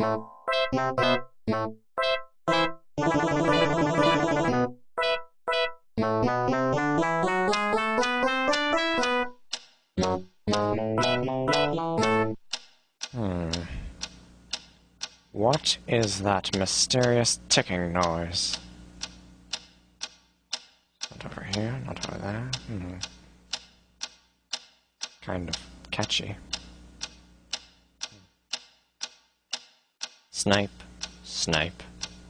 What is that mysterious ticking noise? Not over here, not over there. Kind of catchy. Snipe, snipe,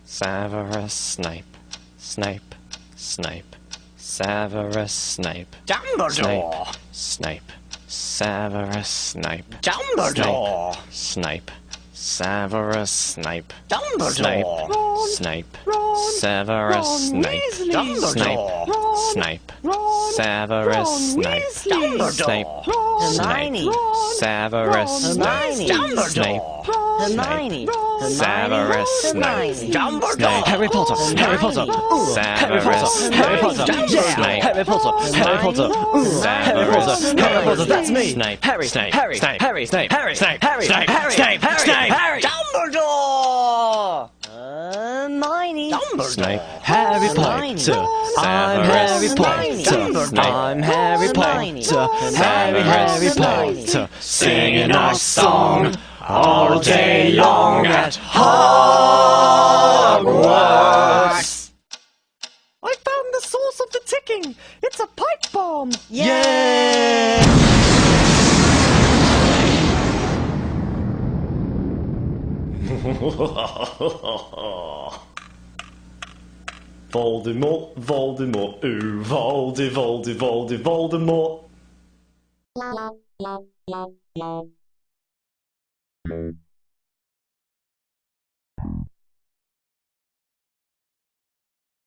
Severus Snape, Snape, Snape, Severus Snape. Dumbledore! Snape, Severus Snape. Dumbledore! Snape, Severus Snape. Dumbledore! Snape, Severus Snape. Dumbledore! Snape, Severus Snape. Snape, Hermione! Severus Snape. Snape, Hermione! Severus Snape. Dumbledore! Harry Potter! Harry Potter! Severus Harry Potter! Snape. Harry Potter! Harry Potter! Severus Harry Potter! That's me! Snape. Harry! Snape. Harry! Snape. Harry! Snape. Harry! Snape. Harry! Snape. Harry! Snape. Harry! Harry. Dumbledore! Hermione! Snape. Harry Potter. I'm Harry Potter. I'm Harry Potter. Harry Potter. Singing our song all day long at Hogwarts. I found the source of the ticking! It's a pipe bomb! Yeah! Voldemort, Voldemort, ooh, Voldemort.